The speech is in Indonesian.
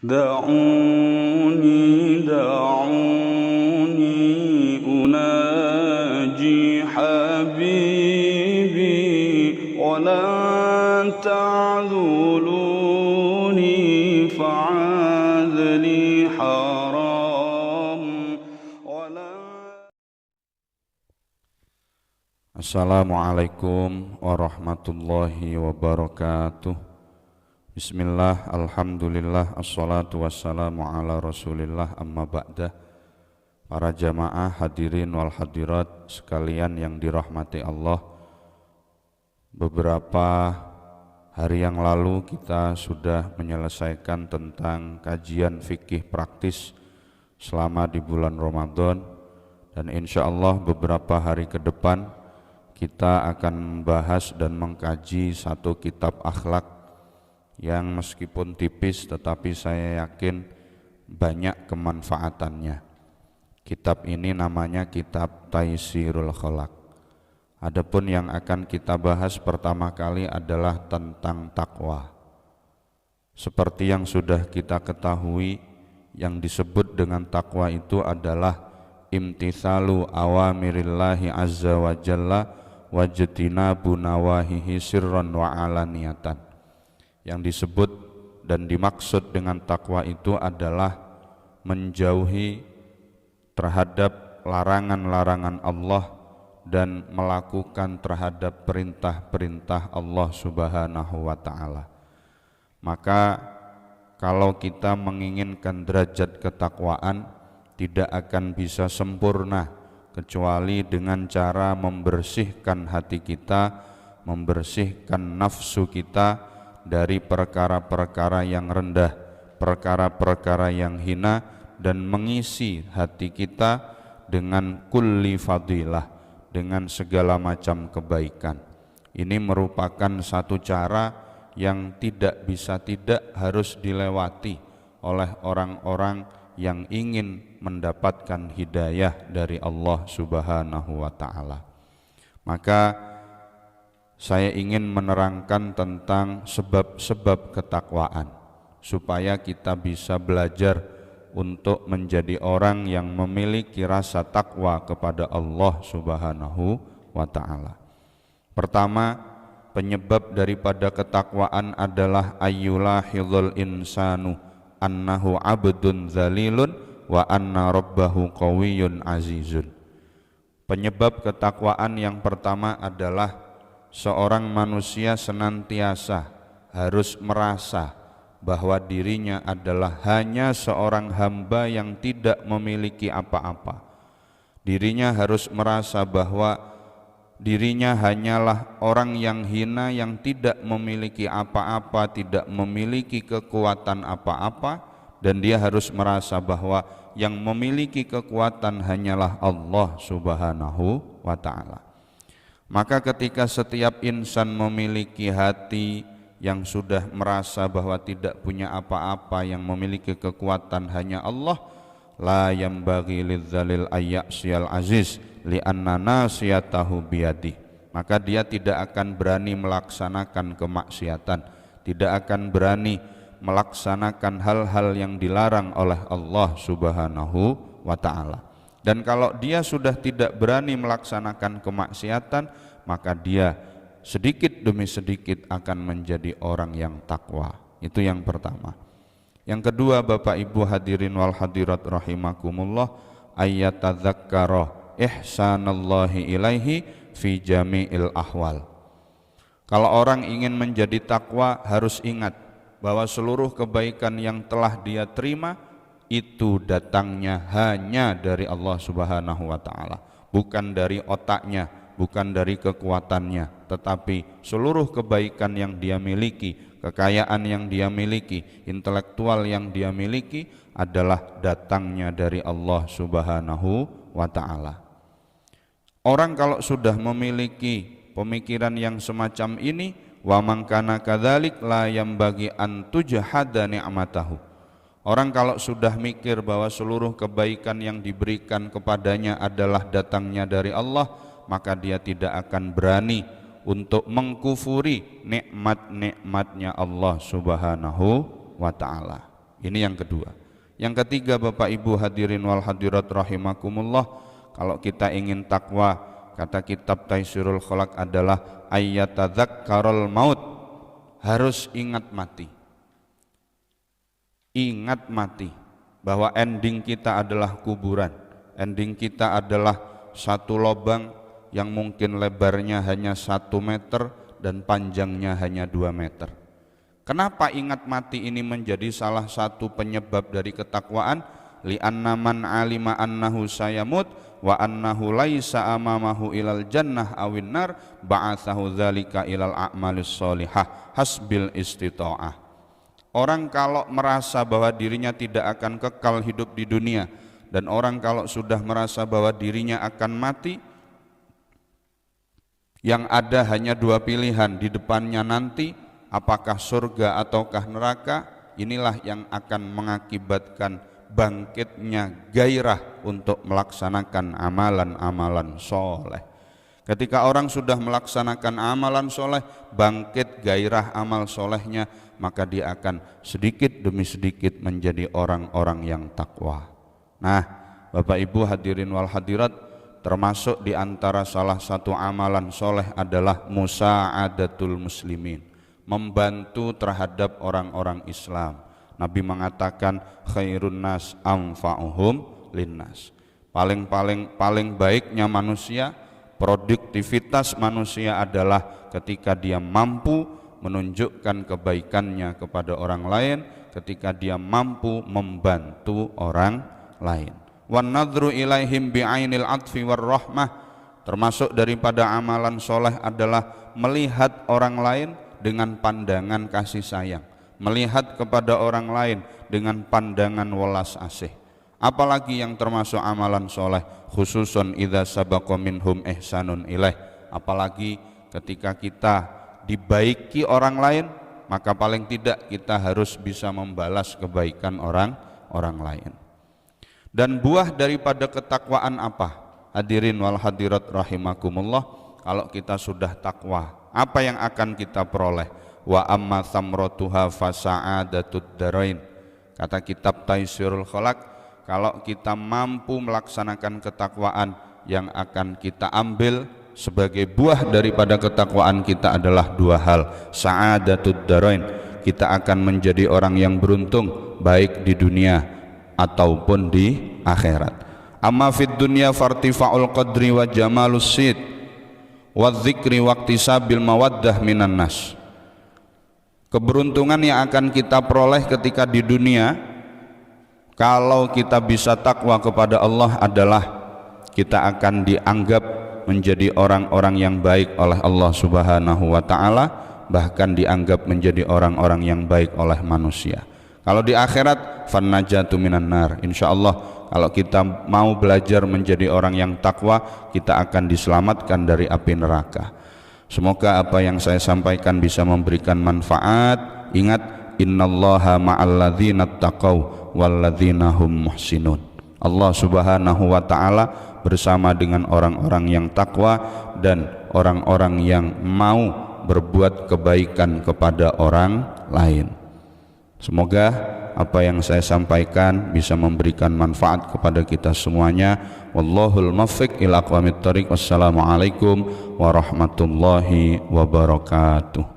دعوني أناجي حبيبي ولا تعذلوني فعاذ لي حرام ولا. Assalamualaikum warahmatullahi wabarakatuh. Bismillah, alhamdulillah, assalatu wassalamu ala rasulillah, amma ba'dah. Para jamaah hadirin wal hadirat sekalian yang dirahmati Allah, beberapa hari yang lalu kita sudah menyelesaikan tentang kajian fikih praktis selama di bulan Ramadan, dan insya Allah beberapa hari ke depan kita akan membahas dan mengkaji satu kitab akhlak yang meskipun tipis tetapi saya yakin banyak kemanfaatannya. Kitab ini namanya Kitab Taisirul Khalaq. Adapun yang akan kita bahas pertama kali adalah tentang takwa. Seperti yang sudah kita ketahui, yang disebut dengan takwa itu adalah imtithalu awamirillahi azza wa jalla wajtinabu nawahihi sirran wa alaniyatan. Yang disebut dan dimaksud dengan takwa itu adalah menjauhi terhadap larangan-larangan Allah dan melakukan terhadap perintah-perintah Allah Subhanahu wa ta'ala. Maka kalau kita menginginkan derajat ketakwaan, tidak akan bisa sempurna kecuali dengan cara membersihkan hati kita, membersihkan nafsu kita dari perkara-perkara yang rendah, perkara-perkara yang hina, dan mengisi hati kita dengan kulli fadilah, dengan segala macam kebaikan. Ini merupakan satu cara yang tidak bisa tidak harus dilewati oleh orang-orang yang ingin mendapatkan hidayah dari Allah Subhanahu wa ta'ala. Maka saya ingin menerangkan tentang sebab-sebab ketakwaan supaya kita bisa belajar untuk menjadi orang yang memiliki rasa takwa kepada Allah Subhanahu wa ta'ala. Pertama, penyebab daripada ketakwaan adalah ayyulahidhul insanu annahu abdun dzalilun wa anna rabbahu qawiyyun azizun. Penyebab ketakwaan yang pertama adalah seorang manusia senantiasa harus merasa bahwa dirinya adalah hanya seorang hamba yang tidak memiliki apa-apa. Dirinya harus merasa bahwa dirinya hanyalah orang yang hina, yang tidak memiliki apa-apa, tidak memiliki kekuatan apa-apa, dan dia harus merasa bahwa yang memiliki kekuatan hanyalah Allah Subhanahu wa ta'ala. Maka ketika setiap insan memiliki hati yang sudah merasa bahwa tidak punya apa-apa, yang memiliki kekuatan hanya Allah, la yambaghi lidzalil ayyasiyal aziz li'anna nasiyatahu biyadih, maka dia tidak akan berani melaksanakan kemaksiatan, tidak akan berani melaksanakan hal-hal yang dilarang oleh Allah Subhanahu wa ta'ala. Dan kalau dia sudah tidak berani melaksanakan kemaksiatan, maka dia sedikit demi sedikit akan menjadi orang yang takwa. Itu yang pertama. Yang kedua, Bapak Ibu hadirin wal hadirat rahimakumullah, ayyatadzakkara ihsanallahi ilaihi fi jami'il ahwal. Kalau orang ingin menjadi takwa, harus ingat bahwa seluruh kebaikan yang telah dia terima itu datangnya hanya dari Allah Subhanahu wa ta'ala, bukan dari otaknya, bukan dari kekuatannya, tetapi seluruh kebaikan yang dia miliki, kekayaan yang dia miliki, intelektual yang dia miliki adalah datangnya dari Allah Subhanahu wa ta'ala. Orang kalau sudah memiliki pemikiran yang semacam ini, wa man kana kadzalik la yambagi an tujhada ni'matahu. Orang kalau sudah mikir bahwa seluruh kebaikan yang diberikan kepadanya adalah datangnya dari Allah, maka dia tidak akan berani untuk mengkufuri nikmat-nikmatnya Allah Subhanahu wa ta'ala. Ini yang kedua. Yang ketiga, Bapak Ibu hadirin wal hadirat rahimakumullah, kalau kita ingin takwa, kata kitab Taisirul Khalaq adalah ayyatadzakkarul maut, harus ingat mati. Ingat mati, bahwa ending kita adalah kuburan, ending kita adalah satu lubang yang mungkin lebarnya hanya 1 meter dan panjangnya hanya 2 meter. Kenapa ingat mati ini menjadi salah satu penyebab dari ketakwaan? Li'anna man alima annahu sayamut wa annahu laisa amamahu ilal jannah awin nar ba'athahu dzalika ilal a'malis sholihah hasbil istita'ah. Orang kalau merasa bahwa dirinya tidak akan kekal hidup di dunia, dan orang kalau sudah merasa bahwa dirinya akan mati, yang ada hanya 2 pilihan di depannya nanti, apakah surga ataukah neraka. Inilah yang akan mengakibatkan bangkitnya gairah untuk melaksanakan amalan-amalan soleh. Ketika orang sudah melaksanakan amalan soleh, bangkit gairah amal solehnya, maka dia akan sedikit demi sedikit menjadi orang-orang yang takwa. Nah, Bapak Ibu hadirin wal hadirat, termasuk di antara salah satu amalan soleh adalah musa'adatul muslimin, membantu terhadap orang-orang Islam. Nabi mengatakan khairun nas anfa'uhum linnas. Paling baiknya manusia, produktivitas manusia adalah ketika dia mampu menunjukkan kebaikannya kepada orang lain, ketika dia mampu membantu orang lain. Wan nadru ilaihim bi'ainil atfi war rahmah, termasuk daripada amalan soleh adalah melihat orang lain dengan pandangan kasih sayang, melihat kepada orang lain dengan pandangan welas asih. Apalagi yang termasuk amalan soleh, khususun idza sabaqa minhum ihsanun ilaih, apalagi ketika kita dibaiki orang lain, maka paling tidak kita harus bisa membalas kebaikan orang lain. Dan buah daripada ketakwaan apa? Hadirin wal hadirat rahimakumullah, kalau kita sudah takwa, apa yang akan kita peroleh? Wa amma thamratuha fasa'adatud darain. Kata kitab Taisirul Khalaq, kalau kita mampu melaksanakan ketakwaan, yang akan kita ambil sebagai buah daripada ketakwaan kita adalah 2 hal. Sa'adatud darain, kita akan menjadi orang yang beruntung baik di dunia ataupun di akhirat. Amma fid dunya fartifa'ul qadri wa jamalus sid wa dzikri waqtisabil mawaddah minan nas. Keberuntungan yang akan kita peroleh ketika di dunia, kalau kita bisa takwa kepada Allah, adalah kita akan dianggap menjadi orang-orang yang baik oleh Allah Subhanahu wa ta'ala, bahkan dianggap menjadi orang-orang yang baik oleh manusia. Kalau di akhirat, fannajatu minan nar, insyaallah kalau kita mau belajar menjadi orang yang takwa, kita akan diselamatkan dari api neraka. Semoga apa yang saya sampaikan bisa memberikan manfaat. Ingat, innallaha ma'alladzina taqaw walladzina hum muhsinun. Allah Subhanahu wa ta'ala bersama dengan orang-orang yang takwa dan orang-orang yang mau berbuat kebaikan kepada orang lain. Semoga apa yang saya sampaikan bisa memberikan manfaat kepada kita semuanya. Wallahul muwaffiq ila aqwamit thoriq. Wassalamualaikum warahmatullahi wabarakatuh.